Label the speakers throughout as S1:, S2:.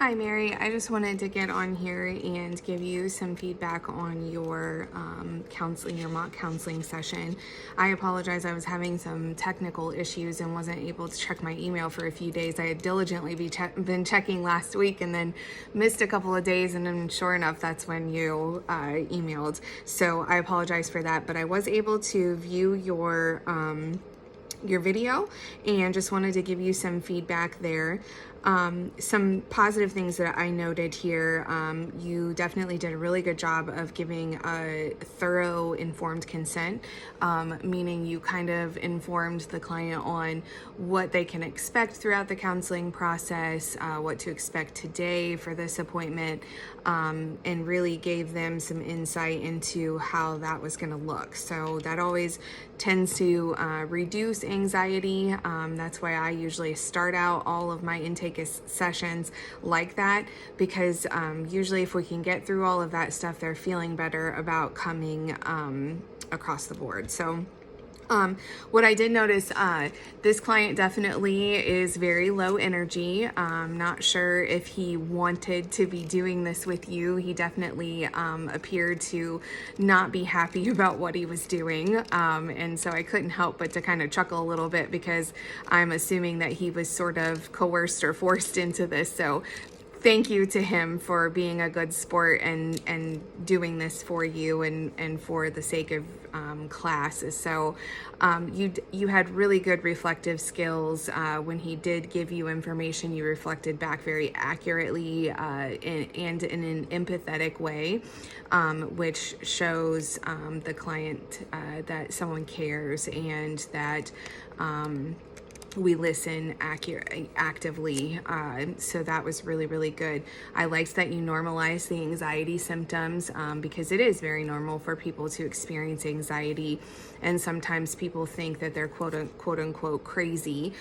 S1: Hi, Mary. I just wanted to get on here and give you some feedback on your counseling, your mock counseling session. I apologize. I was having some technical issues and wasn't able to check my email for a few days. I had diligently been checking last week and then missed a couple of days, and then sure enough, that's when you emailed. So I apologize for that, but I was able to view your video and just wanted to give you some feedback there. Some positive things that I noted here. You definitely did a really good job of giving a thorough informed consent, meaning you kind of informed the client on what they can expect throughout the counseling process, what to expect today for this appointment, and really gave them some insight into how that was going to look. So that always tends to reduce anxiety. That's why I usually start out all of my intake sessions like that, because usually if we can get through all of that stuff, they're feeling better about coming across the board. So what I did notice, this client definitely is very low energy. Not sure if he wanted to be doing this with you. He definitely appeared to not be happy about what he was doing. And so I couldn't help but to kind of chuckle a little bit, because I'm assuming that he was sort of coerced or forced into this. So thank you to him for being a good sport and doing this for you and for the sake of class. So you had really good reflective skills. When he did give you information, you reflected back very accurately and in an empathetic way, which shows the client that someone cares and that we listen actively. So that was really, really good. I liked that you normalized the anxiety symptoms, because it is very normal for people to experience anxiety. And sometimes people think that they're quote unquote crazy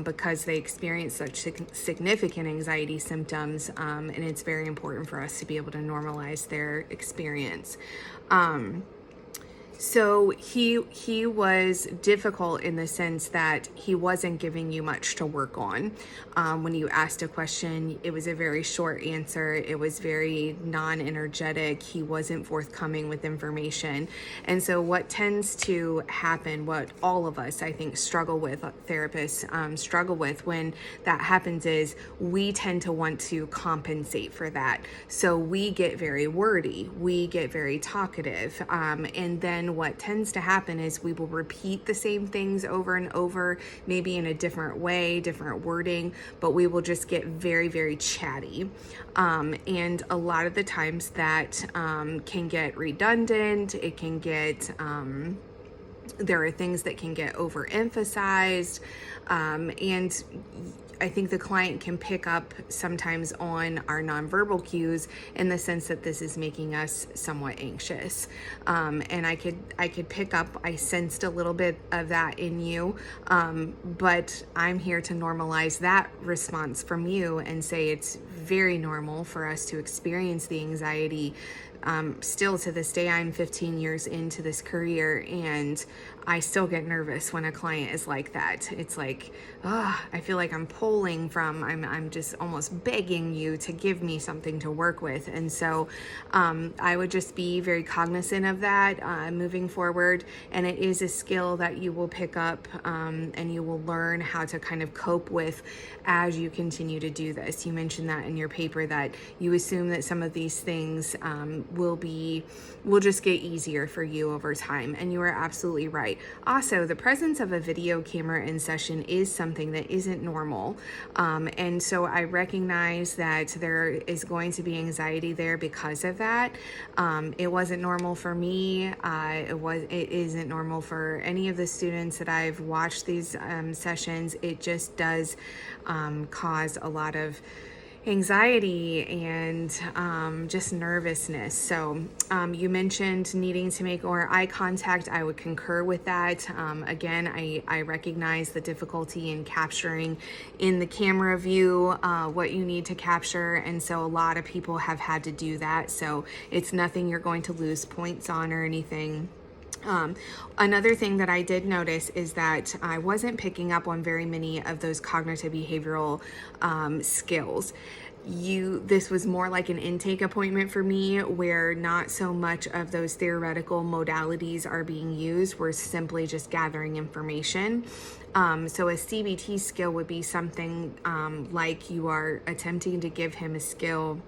S1: because they experience such significant anxiety symptoms. And it's very important for us to be able to normalize their experience. So he was difficult in the sense that he wasn't giving you much to work on. When you asked a question, it was a very short answer. It was very non-energetic. He wasn't forthcoming with information. And so what tends to happen, what all of us, I think, struggle with, therapists struggle with when that happens, is we tend to want to compensate for that. So we get very wordy. We get very talkative. And then what tends to happen is we will repeat the same things over and over, maybe in a different way, different wording, but we will just get very, very chatty. And a lot of the times that can get redundant. It can get, there are things that can get overemphasized. And I think the client can pick up sometimes on our nonverbal cues in the sense that this is making us somewhat anxious. And I could pick up, I sensed a little bit of that in you, but I'm here to normalize that response from you and say it's very normal for us to experience the anxiety. Still to this day, I'm 15 years into this career, and I still get nervous when a client is like that. It's like, I feel like I'm I'm just almost begging you to give me something to work with. And so I would just be very cognizant of that moving forward. And it is a skill that you will pick up and you will learn how to kind of cope with as you continue to do this. You mentioned that in your paper, that you assume that some of these things will just get easier for you over time. And you are absolutely right. Also, the presence of a video camera in session is something that isn't normal. And so I recognize that there is going to be anxiety there because of that. It wasn't normal for me. It isn't normal for any of the students that I've watched these sessions. It just does cause a lot of anxiety and just nervousness. So you mentioned needing to make more eye contact. I would concur with that. Again, I recognize the difficulty in capturing in the camera view what you need to capture, and so a lot of people have had to do that. So it's nothing you're going to lose points on or anything. Another thing that I did notice is that I wasn't picking up on very many of those cognitive behavioral skills. this was more like an intake appointment for me, where not so much of those theoretical modalities are being used. We're simply just gathering information. So a CBT skill would be something like you are attempting to give him a skill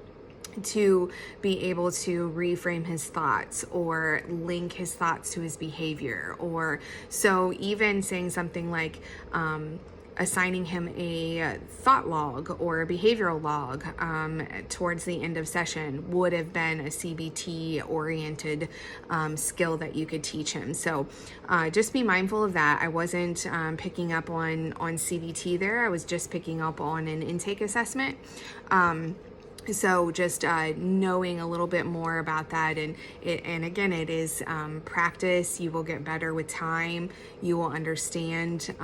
S1: to be able to reframe his thoughts or link his thoughts to his behavior. Or so even saying something like assigning him a thought log or a behavioral log towards the end of session would have been a CBT oriented skill that you could teach him. So just be mindful of that. I wasn't picking up on CBT there. I was just picking up on an intake assessment. So just knowing a little bit more about that, and again, it is practice. You will get better with time. You will understand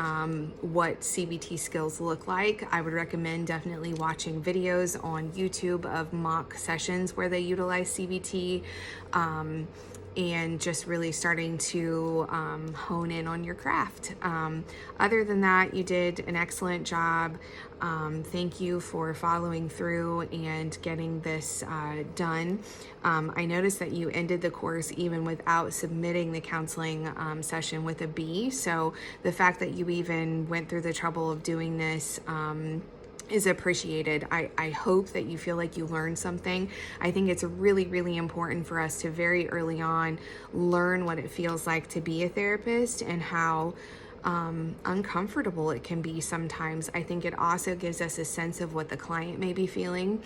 S1: what CBT skills look like. I would recommend definitely watching videos on YouTube of mock sessions where they utilize CBT. And just really starting to hone in on your craft. Other than that, you did an excellent job. Thank you for following through and getting this done. I noticed that you ended the course even without submitting the counseling session with a B. So the fact that you even went through the trouble of doing this is appreciated. I hope that you feel like you learned something. I think it's really, really important for us to very early on learn what it feels like to be a therapist and how uncomfortable it can be sometimes. I think it also gives us a sense of what the client may be feeling,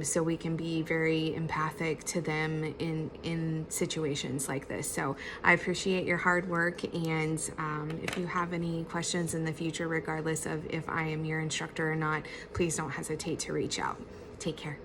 S1: so we can be very empathic to them in situations like this. So I appreciate your hard work, and if you have any questions in the future, regardless of if I am your instructor or not, please don't hesitate to reach out. Take care.